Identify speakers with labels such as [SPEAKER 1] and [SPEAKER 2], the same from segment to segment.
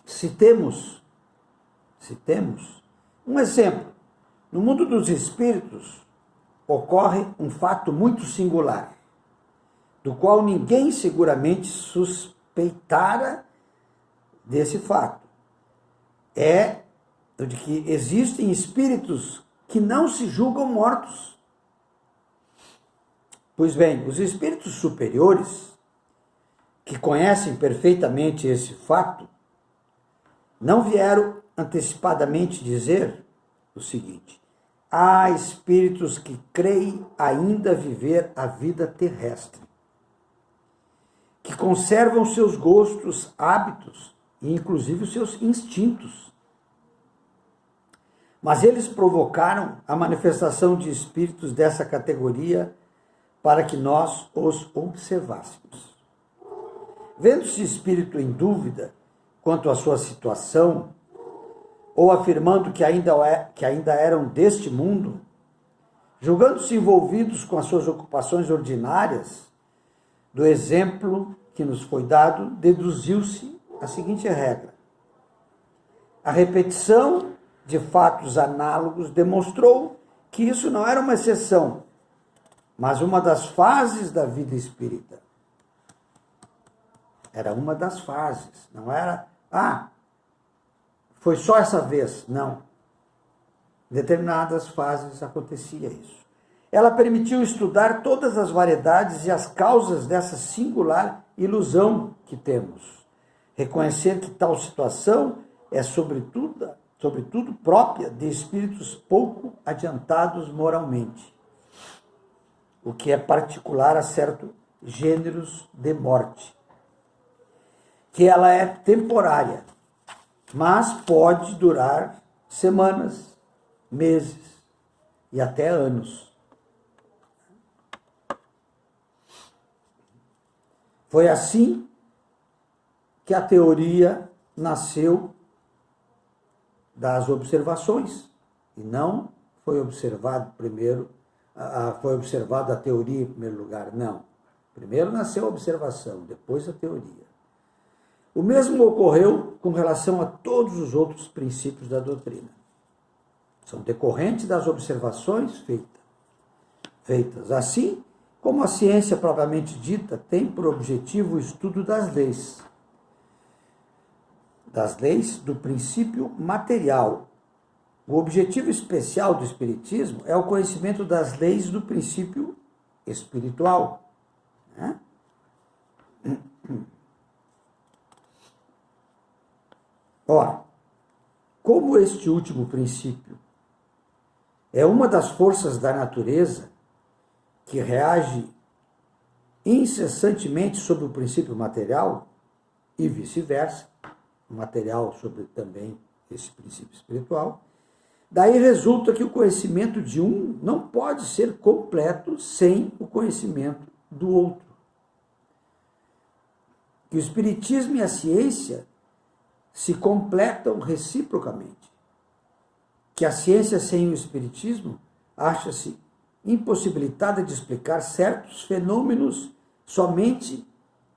[SPEAKER 1] Citemos um exemplo. No mundo dos espíritos ocorre um fato muito singular, do qual ninguém seguramente suspeitara desse fato. É o de que existem espíritos que não se julgam mortos. Pois bem, os espíritos superiores, que conhecem perfeitamente esse fato, não vieram antecipadamente dizer o seguinte: há espíritos que creem ainda viver a vida terrestre, que conservam seus gostos, hábitos e inclusive os seus instintos. Mas eles provocaram a manifestação de espíritos dessa categoria para que nós os observássemos. Vendo-se espírito em dúvida quanto à sua situação, ou afirmando que ainda eram deste mundo, julgando-se envolvidos com as suas ocupações ordinárias, do exemplo que nos foi dado, deduziu-se a seguinte regra: a repetição de fatos análogos demonstrou que isso não era uma exceção, mas uma das fases da vida espírita. Era uma das fases, não era, foi só essa vez, não. Em determinadas fases acontecia isso. Ela permitiu estudar todas as variedades e as causas dessa singular ilusão que temos. Reconhecer que tal situação é, sobretudo própria de espíritos pouco adiantados moralmente, o que é particular a certos gêneros de morte, que ela é temporária, mas pode durar semanas, meses e até anos. Foi assim que a teoria nasceu das observações, e não foi observado primeiro, foi observada a teoria em primeiro lugar, não. Primeiro nasceu a observação, depois a teoria. O mesmo ocorreu com relação a todos os outros princípios da doutrina. São decorrentes das observações feitas. Assim como a ciência propriamente dita tem por objetivo o estudo das leis do princípio material. O objetivo especial do espiritismo é o conhecimento das leis do princípio espiritual, né? Ora, como este último princípio é uma das forças da natureza que reage incessantemente sobre o princípio material e vice-versa, o material sobre também esse princípio espiritual, daí resulta que o conhecimento de um não pode ser completo sem o conhecimento do outro. Que o espiritismo e a ciência se completam reciprocamente. Que a ciência sem o espiritismo acha-se impossibilitada de explicar certos fenômenos somente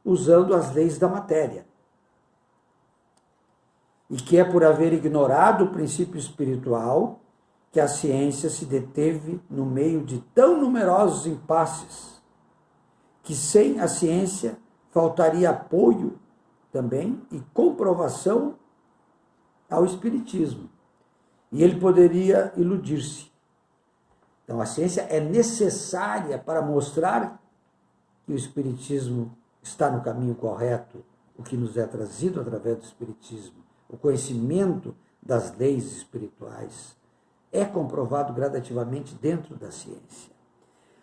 [SPEAKER 1] usando as leis da matéria. E que é por haver ignorado o princípio espiritual que a ciência se deteve no meio de tão numerosos impasses, que sem a ciência faltaria apoio também e comprovação ao espiritismo. E ele poderia iludir-se. Então a ciência é necessária para mostrar que o espiritismo está no caminho correto, o que nos é trazido através do espiritismo. O conhecimento das leis espirituais é comprovado gradativamente dentro da ciência.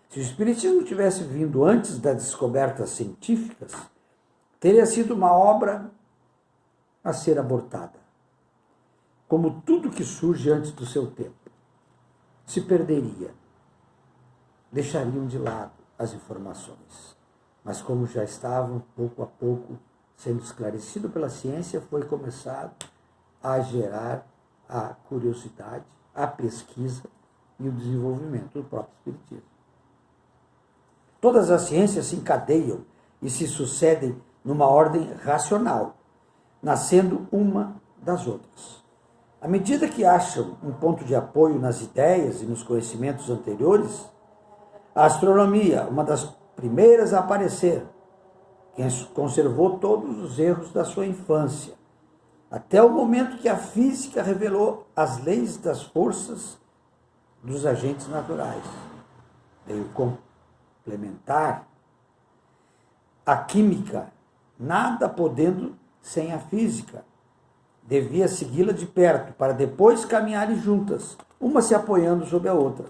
[SPEAKER 1] Se o espiritismo tivesse vindo antes das descobertas científicas, teria sido uma obra a ser abortada. Como tudo que surge antes do seu tempo, se perderia. Deixariam de lado as informações. Mas como já estavam, pouco a pouco, sendo esclarecido pela ciência, foi começado a gerar a curiosidade, a pesquisa e o desenvolvimento do próprio espiritismo. Todas as ciências se encadeiam e se sucedem numa ordem racional, nascendo uma das outras. À medida que acham um ponto de apoio nas ideias e nos conhecimentos anteriores, a astronomia, uma das primeiras a aparecer, conservou todos os erros da sua infância, até o momento que a física revelou as leis das forças dos agentes naturais. Veio complementar a química, nada podendo sem a física. Devia segui-la de perto, para depois caminharem juntas, uma se apoiando sobre a outra.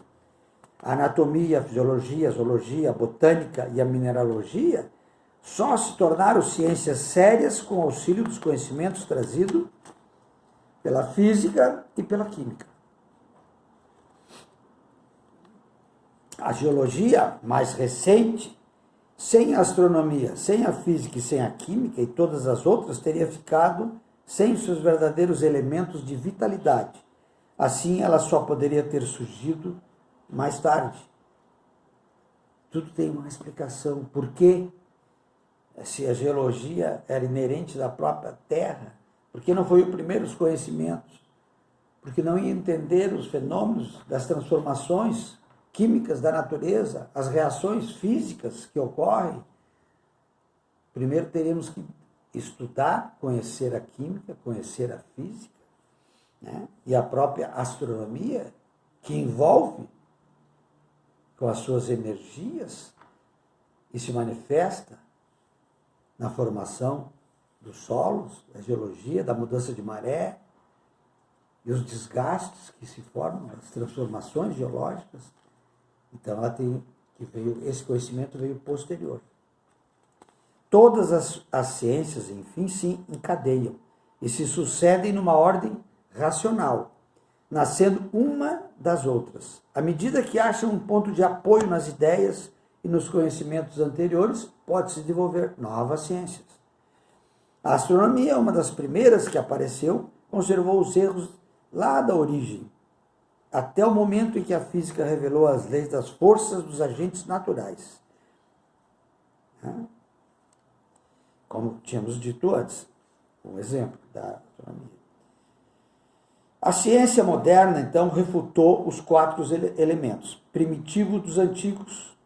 [SPEAKER 1] A anatomia, a fisiologia, a zoologia, a botânica e a mineralogia só se tornaram ciências sérias com o auxílio dos conhecimentos trazidos pela física e pela química. A geologia mais recente, sem a astronomia, sem a física e sem a química e todas as outras, teria ficado sem seus verdadeiros elementos de vitalidade. Assim, ela só poderia ter surgido mais tarde. Tudo tem uma explicação. Por quê? Se a geologia era inerente da própria Terra, porque não foi o primeiro os conhecimentos, porque não ia entender os fenômenos das transformações químicas da natureza, as reações físicas que ocorrem. Primeiro teríamos que estudar, conhecer a química, conhecer a física, né? E a própria astronomia, que envolve com as suas energias e se manifesta na formação dos solos, da geologia, da mudança de maré e os desgastes que se formam, as transformações geológicas. Então, esse conhecimento veio posterior. Todas as ciências, enfim, se encadeiam e se sucedem numa ordem racional, nascendo uma das outras. À medida que acham um ponto de apoio nas ideias e nos conhecimentos anteriores, pode-se desenvolver novas ciências. A astronomia, uma das primeiras que apareceu, conservou os erros lá da origem, até o momento em que a física revelou as leis das forças dos agentes naturais. Como tínhamos dito antes, um exemplo da astronomia. A ciência moderna, então, refutou os 4 elementos: primitivo dos antigos,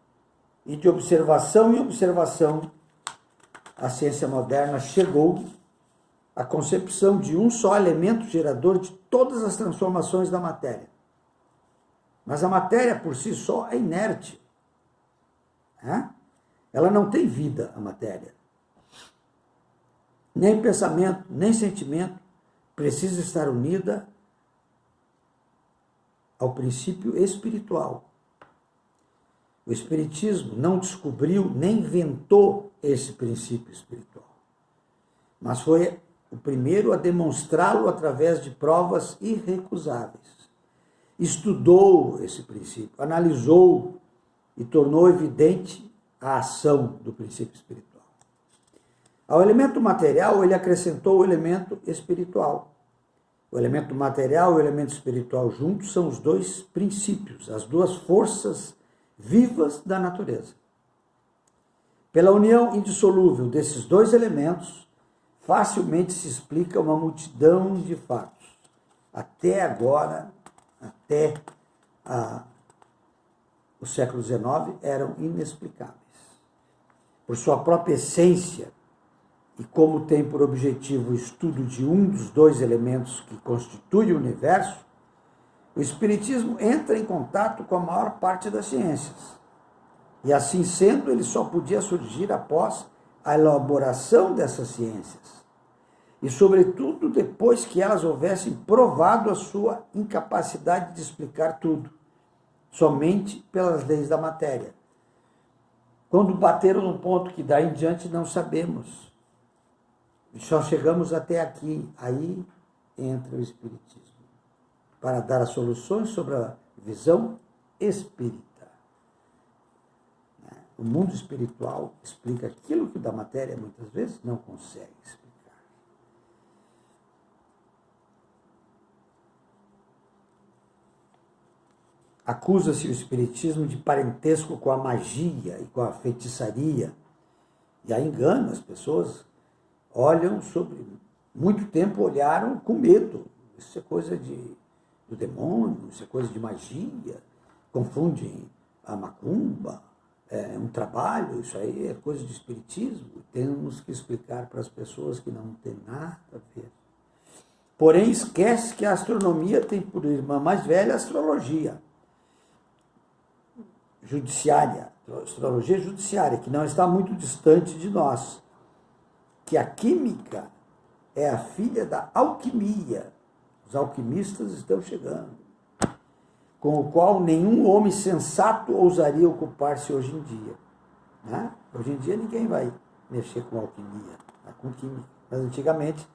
[SPEAKER 1] e de observação em observação, a ciência moderna chegou à concepção de um só elemento gerador de todas as transformações da matéria. Mas a matéria, por si só, é inerte. Ela não tem vida, a matéria. Nem pensamento, nem sentimento precisa estar unida ao princípio espiritual. O Espiritismo não descobriu nem inventou esse princípio espiritual, mas foi o primeiro a demonstrá-lo através de provas irrecusáveis. Estudou esse princípio, analisou e tornou evidente a ação do princípio espiritual. Ao elemento material, ele acrescentou o elemento espiritual. O elemento material e o elemento espiritual juntos são os 2 princípios, as 2 forças vivas da natureza. Pela união indissolúvel desses 2 elementos, facilmente se explica uma multidão de fatos. Até agora, até o século XIX, eram inexplicáveis. Por sua própria essência, e como tem por objetivo o estudo de um dos 2 elementos que constituem o universo, o Espiritismo entra em contato com a maior parte das ciências. E assim sendo, ele só podia surgir após a elaboração dessas ciências. E, sobretudo, depois que elas houvessem provado a sua incapacidade de explicar tudo, somente pelas leis da matéria. Quando bateram num ponto que daí em diante não sabemos, só chegamos até aqui, aí entra o Espiritismo, para dar as soluções sobre a visão espírita. O mundo espiritual explica aquilo que o da matéria muitas vezes não consegue explicar. Acusa-se o Espiritismo de parentesco com a magia e com a feitiçaria, e aí engana as pessoas. Olham sobre muito tempo olharam com medo. Isso é coisa do demônio, isso é coisa de magia, confundem a macumba, é um trabalho, isso aí é coisa de espiritismo. Temos que explicar para as pessoas que não tem nada a ver. Porém, esquece que a astronomia tem por irmã mais velha a astrologia judiciária, astrologia judiciária, que não está muito distante de nós, que a química é a filha da alquimia. Os alquimistas estão chegando, com o qual nenhum homem sensato ousaria ocupar-se hoje em dia. Né? Hoje em dia ninguém vai mexer com alquimia, com química. Mas antigamente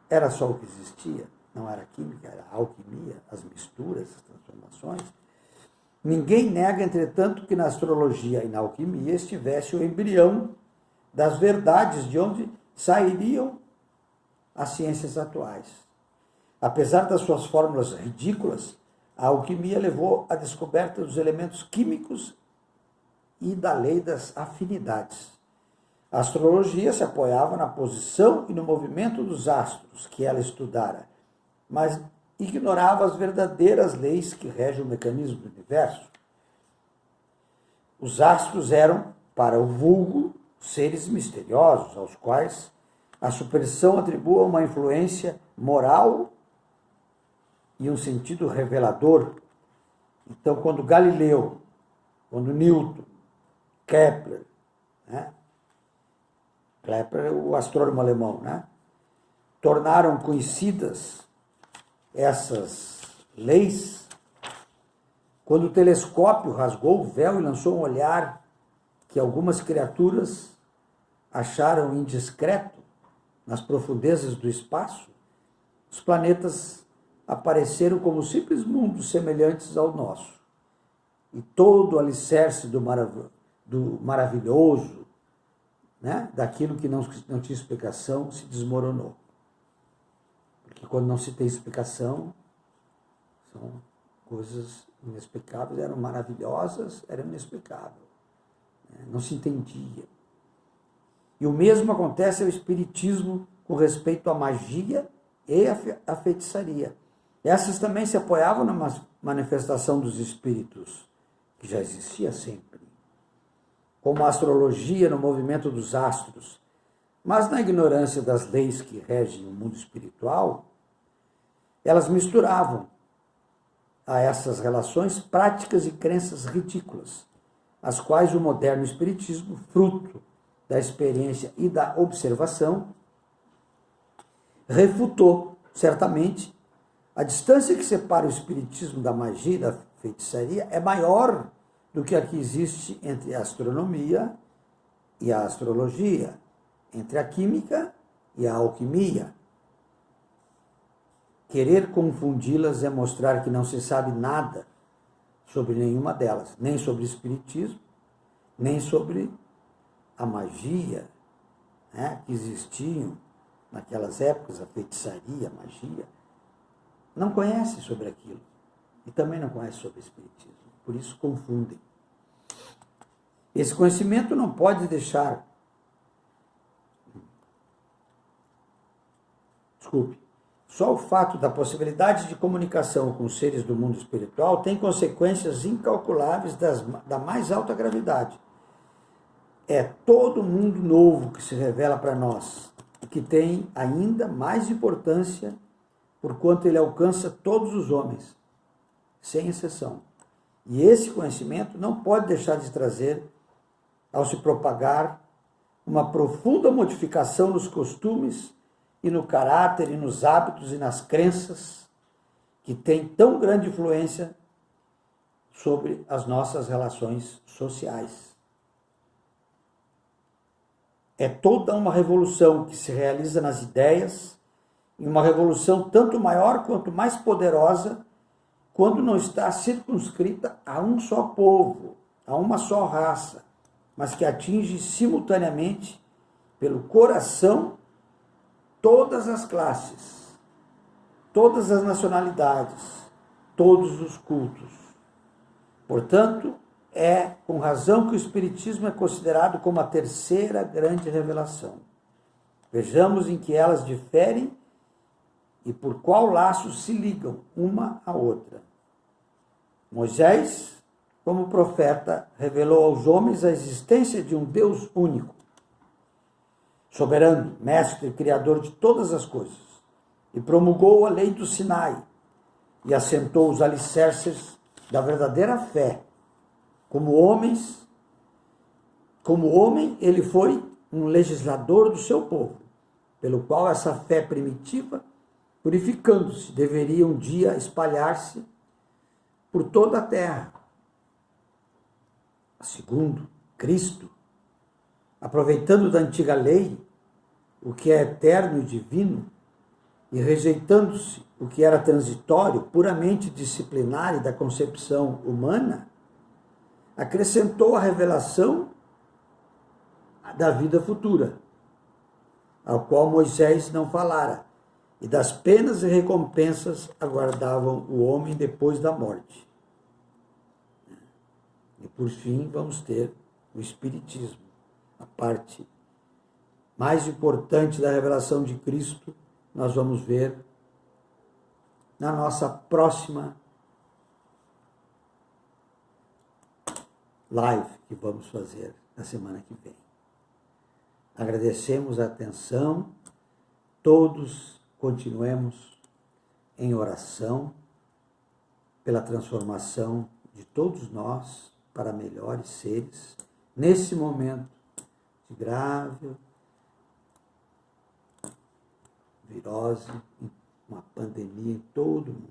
[SPEAKER 1] era só o que existia, não era química, era alquimia, as misturas, as transformações. Ninguém nega, entretanto, que na astrologia e na alquimia estivesse o embrião das verdades de onde sairiam as ciências atuais. Apesar das suas fórmulas ridículas, a alquimia levou à descoberta dos elementos químicos e da lei das afinidades. A astrologia se apoiava na posição e no movimento dos astros que ela estudara, mas ignorava as verdadeiras leis que regem o mecanismo do universo. Os astros eram, para o vulgo, seres misteriosos, aos quais a superstição atribua uma influência moral e um sentido revelador. Então, quando Galileu, quando Newton, Kepler, né? Kepler, o astrônomo alemão, né? Tornaram conhecidas essas leis, quando o telescópio rasgou o véu e lançou um olhar que algumas criaturas acharam indiscreto nas profundezas do espaço, os planetas apareceram como simples mundos semelhantes ao nosso. E todo o alicerce do maravilhoso, né, daquilo que não tinha explicação, se desmoronou. Porque quando não se tem explicação, são coisas inexplicáveis, eram maravilhosas, eram inexplicáveis. Não se entendia. E o mesmo acontece ao espiritismo com respeito à magia e à feitiçaria. Essas também se apoiavam na manifestação dos espíritos, que já existia sempre, como a astrologia no movimento dos astros. Mas na ignorância das leis que regem o mundo espiritual, elas misturavam a essas relações práticas e crenças ridículas, as quais o moderno espiritismo, fruto da experiência e da observação, refutou. Certamente, a distância que separa o espiritismo da magia e da feitiçaria é maior do que a que existe entre a astronomia e a astrologia, entre a química e a alquimia. Querer confundi-las é mostrar que não se sabe nada sobre nenhuma delas, nem sobre o espiritismo, nem sobre a magia, né, que existiam naquelas épocas, a feitiçaria, a magia. Não conhece sobre aquilo e também não conhece sobre o espiritismo, por isso confundem. Esse conhecimento não pode deixar... Só o fato da possibilidade de comunicação com os seres do mundo espiritual tem consequências incalculáveis da mais alta gravidade. É todo mundo novo que se revela para nós e que tem ainda mais importância porquanto ele alcança todos os homens, sem exceção. E esse conhecimento não pode deixar de trazer, ao se propagar, uma profunda modificação nos costumes e no caráter, e nos hábitos e nas crenças que tem tão grande influência sobre as nossas relações sociais. É toda uma revolução que se realiza nas ideias, e uma revolução tanto maior quanto mais poderosa, quando não está circunscrita a um só povo, a uma só raça, mas que atinge simultaneamente, pelo coração, todas as classes, todas as nacionalidades, todos os cultos. Portanto, é com razão que o Espiritismo é considerado como a terceira grande revelação. Vejamos em que elas diferem e por qual laço se ligam uma à outra. Moisés, como profeta, revelou aos homens a existência de um Deus único, soberano, mestre e criador de todas as coisas, e promulgou a lei do Sinai e assentou os alicerces da verdadeira fé. Como homem, ele foi um legislador do seu povo, pelo qual essa fé primitiva, purificando-se, deveria um dia espalhar-se por toda a terra. Segundo, Cristo, aproveitando da antiga lei, o que é eterno e divino, e rejeitando-se o que era transitório, puramente disciplinar e da concepção humana, acrescentou a revelação da vida futura, ao qual Moisés não falara, e das penas e recompensas aguardavam o homem depois da morte. E por fim vamos ter o Espiritismo, a parte mais importante da revelação de Cristo. Nós vamos ver na nossa próxima live que vamos fazer na semana que vem. Agradecemos a atenção, todos continuemos em oração pela transformação de todos nós para melhores seres nesse momento de grave virose, uma pandemia em todo o mundo.